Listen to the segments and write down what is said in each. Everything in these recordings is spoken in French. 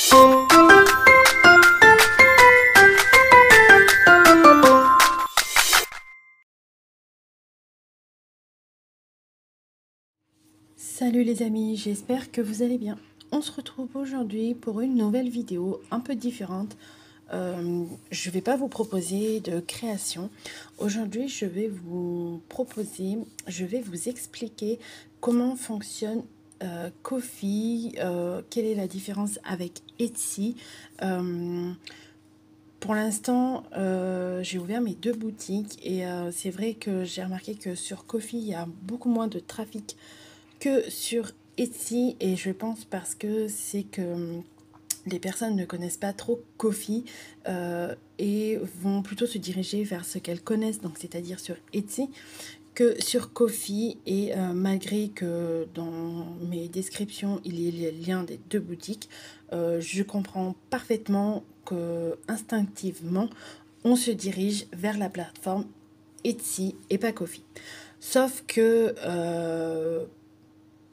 Salut les amis, j'espère que vous allez bien. On se retrouve aujourd'hui pour une nouvelle vidéo un peu différente. Je ne vais pas vous proposer de création. Aujourd'hui, je vais vous expliquer comment fonctionne Ko-fi, quelle est la différence avec Etsy. Pour l'instant, j'ai ouvert mes deux boutiques et c'est vrai que j'ai remarqué que sur Ko-fi, il y a beaucoup moins de trafic que sur Etsy, et je pense parce que c'est que les personnes ne connaissent pas trop Ko-fi et vont plutôt se diriger vers ce qu'elles connaissent, donc c'est-à-dire sur Etsy que sur Ko-fi. Et malgré que dans mes descriptions il y ait les liens des deux boutiques, je comprends parfaitement que instinctivement on se dirige vers la plateforme Etsy et pas Ko-fi. Sauf que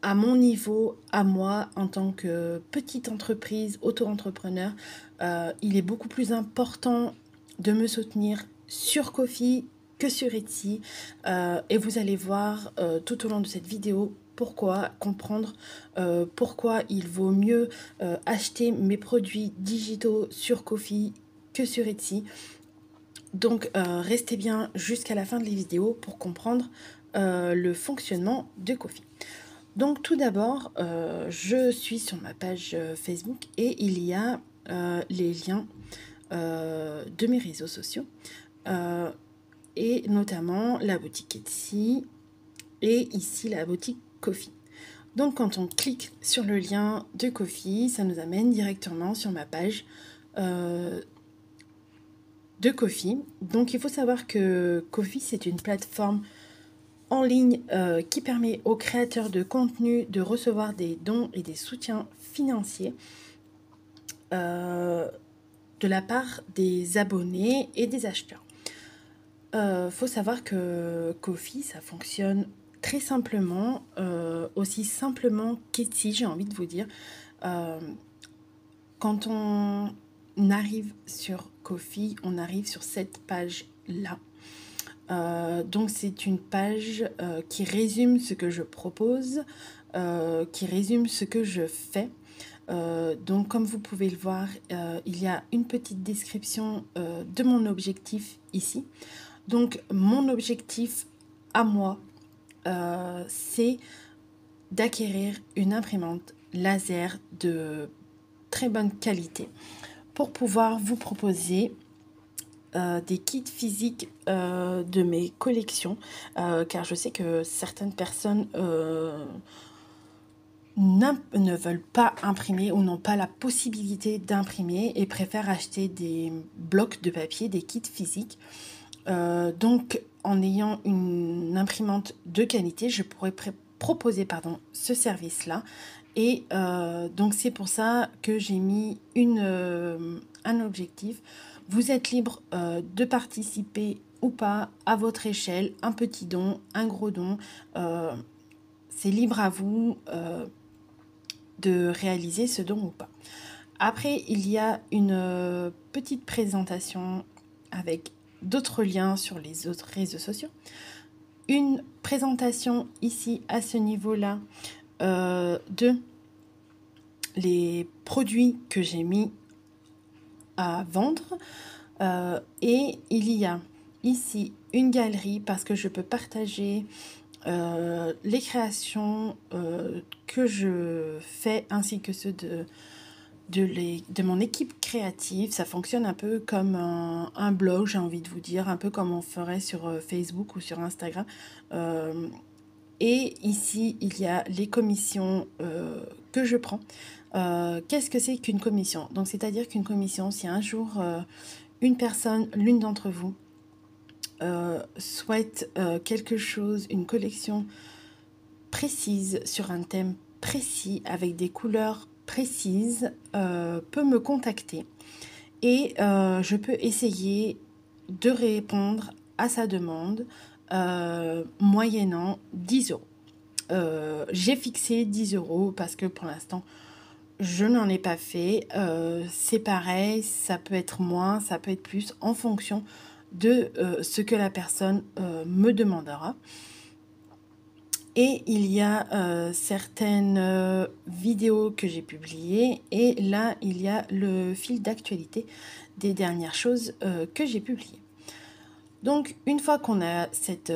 à mon niveau, à moi, en tant que petite entreprise, auto-entrepreneur, il est beaucoup plus important de me soutenir sur Ko-fi que sur Etsy. Et vous allez voir tout au long de cette vidéo pourquoi, comprendre pourquoi il vaut mieux acheter mes produits digitaux sur Ko-fi que sur Etsy. Donc restez bien jusqu'à la fin de la vidéo pour comprendre le fonctionnement de Ko-fi. Donc tout d'abord, je suis sur ma page Facebook et il y a les liens de mes réseaux sociaux et notamment la boutique Etsy et ici la boutique Ko-fi. Donc quand on clique sur le lien de Ko-fi, ça nous amène directement sur ma page de Ko-fi. Donc il faut savoir que Ko-fi, c'est une plateforme en ligne qui permet aux créateurs de contenu de recevoir des dons et des soutiens financiers de la part des abonnés et des acheteurs. Faut savoir que Ko-fi, ça fonctionne très simplement, aussi simplement qu'Etsy, j'ai envie de vous dire. Quand on arrive sur Ko-fi, on arrive sur cette page-là. Donc c'est une page qui résume ce que je propose, qui résume ce que je fais. Donc comme vous pouvez le voir, il y a une petite description de mon objectif ici. Donc mon objectif à moi, c'est d'acquérir une imprimante laser de très bonne qualité pour pouvoir vous proposer des kits physiques de mes collections, car je sais que certaines personnes ne veulent pas imprimer ou n'ont pas la possibilité d'imprimer et préfèrent acheter des blocs de papier, des kits physiques. Donc en ayant une imprimante de qualité, je pourrais proposer ce service-là. Et donc c'est pour ça que j'ai mis un objectif. Vous êtes libre de participer ou pas à votre échelle, un petit don, un gros don. C'est libre à vous de réaliser ce don ou pas. Après, il y a une petite présentation avec d'autres liens sur les autres réseaux sociaux. Une présentation ici à ce niveau-là de les produits que j'ai mis à vendre. Et il y a ici une galerie parce que je peux partager les créations que je fais ainsi que ceux de mon équipe créative. Ça fonctionne un peu comme un blog, j'ai envie de vous dire, un peu comme on ferait sur Facebook ou sur Instagram. Et ici, il y a les commissions que je prends. Qu'est-ce que c'est qu'une commission? Donc, c'est-à-dire qu'une commission, si un jour une personne, l'une d'entre vous, souhaite quelque chose, une collection précise sur un thème précis avec des couleurs précises, peut me contacter et je peux essayer de répondre à sa demande moyennant 10 euros. J'ai fixé 10 euros parce que pour l'instant je n'en ai pas fait. C'est pareil, ça peut être moins, ça peut être plus en fonction de ce que la personne me demandera. Et il y a certaines vidéos que j'ai publiées et là, il y a le fil d'actualité des dernières choses que j'ai publiées. Donc, une fois qu'on a cette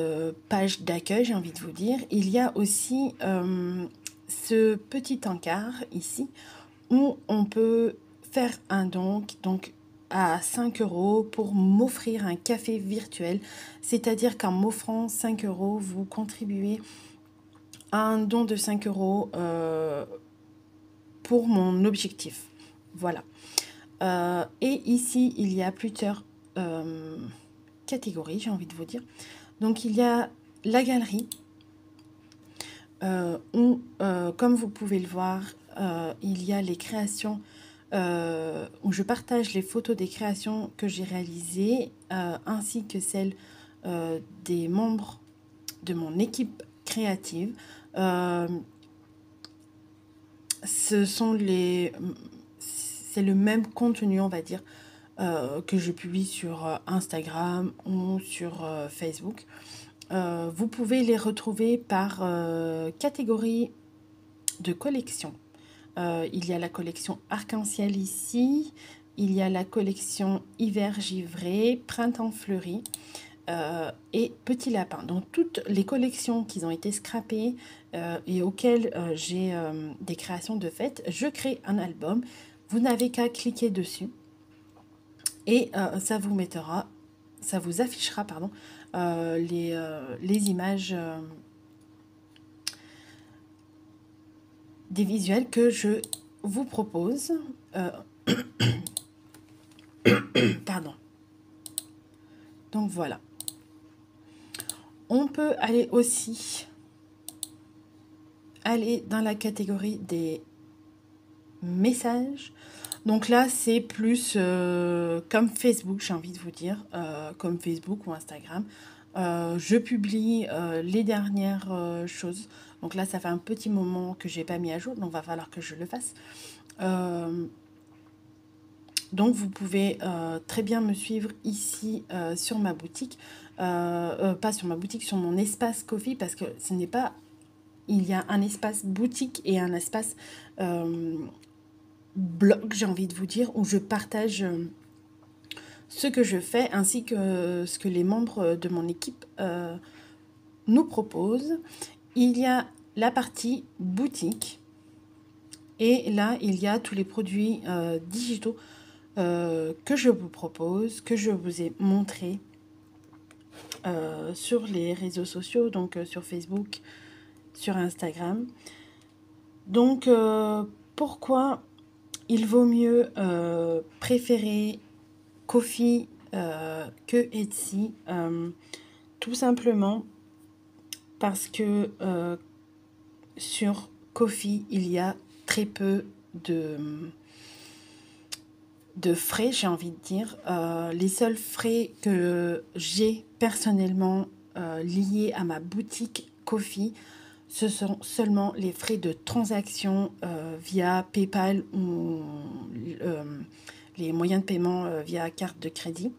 page d'accueil, j'ai envie de vous dire, il y a aussi ce petit encart ici où on peut faire un don donc à 5 euros pour m'offrir un café virtuel. C'est-à-dire qu'en m'offrant 5 euros, vous contribuez à un don de 5 euros pour mon objectif. Voilà. Et ici, il y a plusieurs catégories, j'ai envie de vous dire. Donc, il y a la galerie, où, comme vous pouvez le voir, il y a les créations, où je partage les photos des créations que j'ai réalisées, ainsi que celles des membres de mon équipe créative. C'est le même contenu, on va dire, que je publie sur Instagram ou sur Facebook. Vous pouvez les retrouver par catégorie de collection. Il y a la collection arc-en-ciel ici, il y a la collection hiver givré, printemps fleuri et petit lapin. Donc toutes les collections qui ont été scrappées et auxquelles j'ai des créations de fête, je crée un album. Vous n'avez qu'à cliquer dessus et ça vous affichera les images des visuels que je vous propose. Pardon. Donc voilà. On peut aller aussi dans la catégorie des messages. Donc là, c'est plus comme Facebook, j'ai envie de vous dire, comme Facebook ou Instagram. Je publie les dernières choses. Donc là, ça fait un petit moment que j'ai pas mis à jour, donc va falloir que je le fasse. Donc vous pouvez très bien me suivre ici sur ma boutique, pas sur ma boutique, sur mon espace Ko-fi, parce que ce n'est pas, il y a un espace boutique et un espace blog, j'ai envie de vous dire, où je partage ce que je fais ainsi que ce que les membres de mon équipe nous proposent. Il y a la partie boutique et là il y a tous les produits digitaux que je vous propose, que je vous ai montré sur les réseaux sociaux, donc sur Facebook, sur Instagram. Donc pourquoi il vaut mieux préférer Ko-fi que Etsy? Tout simplement parce que sur Ko-fi, il y a très peu de frais, j'ai envie de dire. Les seuls frais que j'ai personnellement liés à ma boutique Ko-fi, ce sont seulement les frais de transaction via PayPal ou les moyens de paiement via carte de crédit,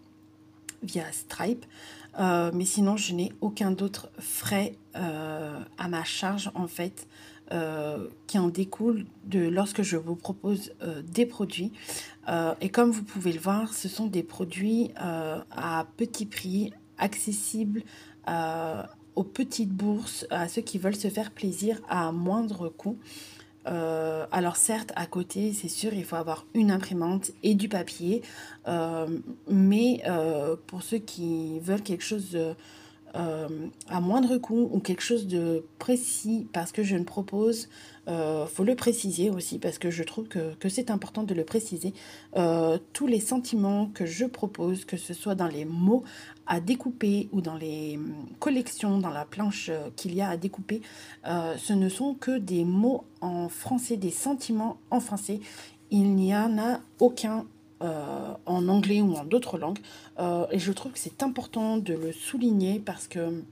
via Stripe. Mais sinon, je n'ai aucun d'autre frais à ma charge, en fait, qui en découle de lorsque je vous propose des produits. Et comme vous pouvez le voir, ce sont des produits à petit prix, accessibles aux petites bourses, à ceux qui veulent se faire plaisir à moindre coût. Alors certes, à côté, c'est sûr, il faut avoir une imprimante et du papier, mais pour ceux qui veulent quelque chose à moindre coût ou quelque chose de précis, parce que je ne propose, faut le préciser aussi, parce que je trouve que c'est important de le préciser, tous les sentiments que je propose, que ce soit dans les mots à découper ou dans les collections, dans la planche qu'il y a à découper, ce ne sont que des mots en français, des sentiments en français. Il n'y en a aucun en anglais ou en d'autres langues. Et je trouve que c'est important de le souligner parce que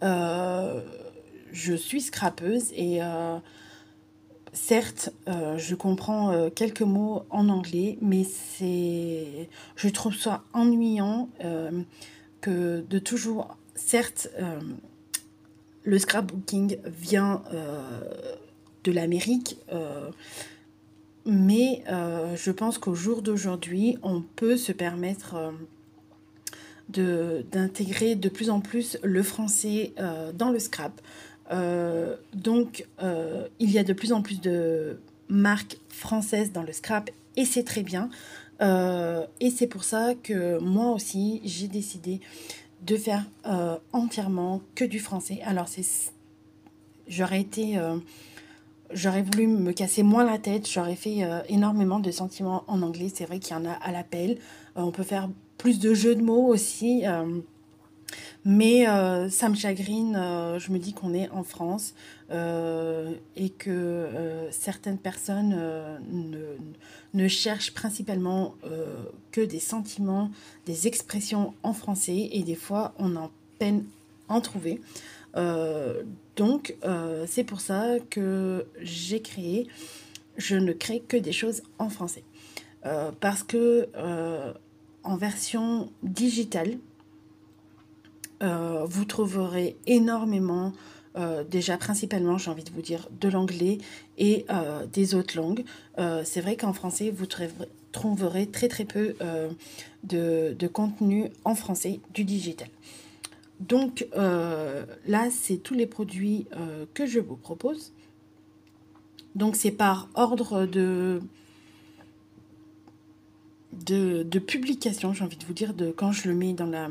je suis scrapeuse et certes, je comprends quelques mots en anglais, mais je trouve ça ennuyant que de toujours, certes, le scrapbooking vient de l'Amérique, mais je pense qu'au jour d'aujourd'hui, on peut se permettre d'intégrer de plus en plus le français dans le scrap. Il y a de plus en plus de marques françaises dans le scrap et c'est très bien. Et c'est pour ça que moi aussi, j'ai décidé de faire entièrement que du français. Alors, j'aurais été j'aurais voulu me casser moins la tête, j'aurais fait énormément de sentiments en anglais, c'est vrai qu'il y en a à l'appel. On peut faire plus de jeux de mots aussi, mais ça me chagrine, je me dis qu'on est en France et que certaines personnes ne cherchent principalement que des sentiments, des expressions en français et des fois on en peine à en trouver. Euh, c'est pour ça que je ne crée que des choses en français. Parce que en version digitale, vous trouverez énormément, déjà principalement, j'ai envie de vous dire, de l'anglais et des autres langues. C'est vrai qu'en français, vous trouverez très très peu de contenu en français du digital. Donc là, c'est tous les produits que je vous propose. Donc c'est par ordre de publication, j'ai envie de vous dire, de quand je le mets dans la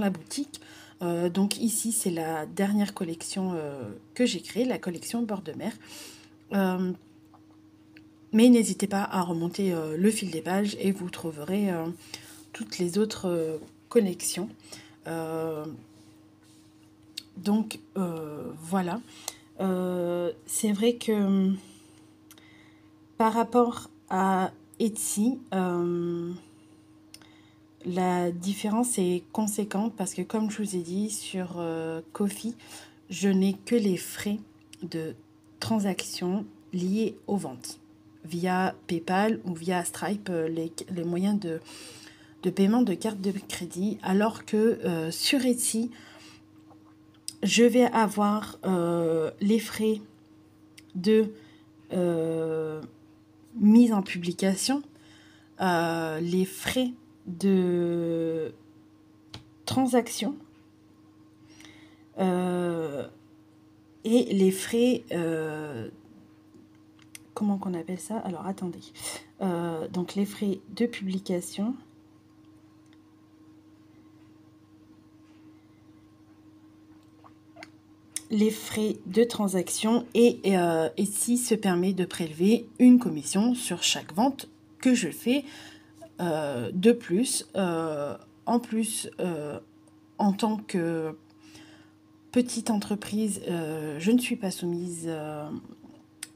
boutique. Donc ici, c'est la dernière collection que j'ai créée, la collection bord de mer. Euh, mais n'hésitez pas à remonter le fil des pages et vous trouverez toutes les autres collections. Euh, voilà. C'est vrai que par rapport à Etsy, la différence est conséquente parce que comme je vous ai dit sur Ko-fi, je n'ai que les frais de transaction liés aux ventes via PayPal ou via Stripe, les moyens de paiement de carte de crédit, alors que sur Etsy, je vais avoir les frais de mise en publication, les frais de transaction et les frais, comment qu'on appelle ça? Alors attendez, donc les frais de publication, les frais de transaction et ici se permet de prélever une commission sur chaque vente que je fais. De plus, en plus, en tant que petite entreprise, je ne suis pas soumise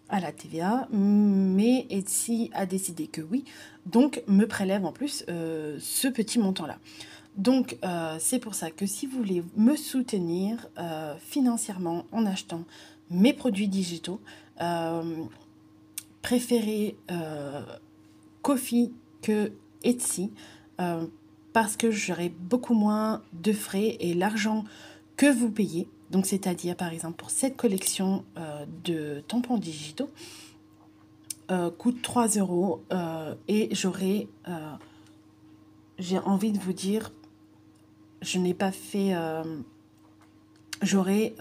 à la TVA, mais Etsy a décidé que oui, donc me prélève en plus ce petit montant-là. Donc c'est pour ça que si vous voulez me soutenir financièrement en achetant mes produits digitaux, préférez Ko-fi que Etsy parce que j'aurai beaucoup moins de frais et l'argent que vous payez. Donc c'est-à-dire par exemple pour cette collection de tampons digitaux coûte 3 euros et j'ai envie de vous dire, je n'ai pas fait, j'aurai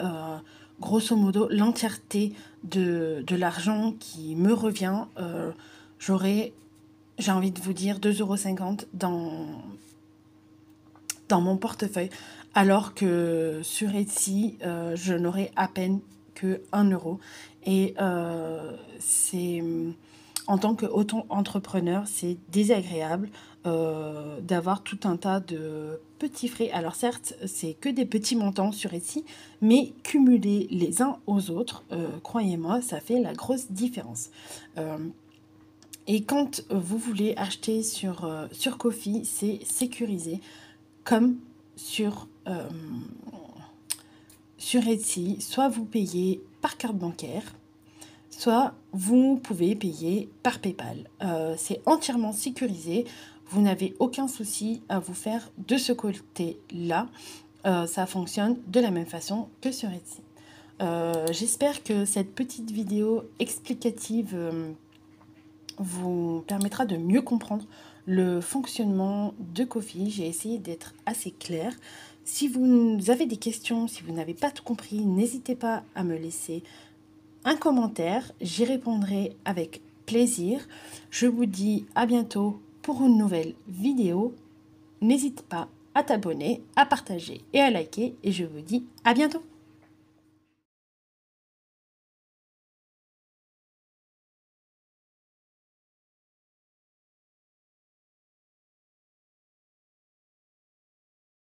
grosso modo l'entièreté de l'argent qui me revient. J'ai envie de vous dire 2,50 € dans mon portefeuille, alors que sur Etsy, je n'aurai à peine que 1 euro. Et en tant qu'auto-entrepreneur, c'est désagréable d'avoir tout un tas de petits frais. Alors certes, c'est que des petits montants sur Etsy, mais cumulés les uns aux autres, croyez-moi, ça fait la grosse différence. Et quand vous voulez acheter sur Ko-fi, c'est sécurisé comme sur Etsy. Soit vous payez par carte bancaire, soit vous pouvez payer par PayPal. C'est entièrement sécurisé, vous n'avez aucun souci à vous faire de ce côté-là. Ça fonctionne de la même façon que sur Etsy. J'espère que cette petite vidéo explicative vous permettra de mieux comprendre le fonctionnement de Ko-fi. J'ai essayé d'être assez claire. Si vous avez des questions, si vous n'avez pas tout compris, n'hésitez pas à me laisser un commentaire. J'y répondrai avec plaisir. Je vous dis à bientôt pour une nouvelle vidéo. N'hésite pas à t'abonner, à partager et à liker. Et je vous dis à bientôt.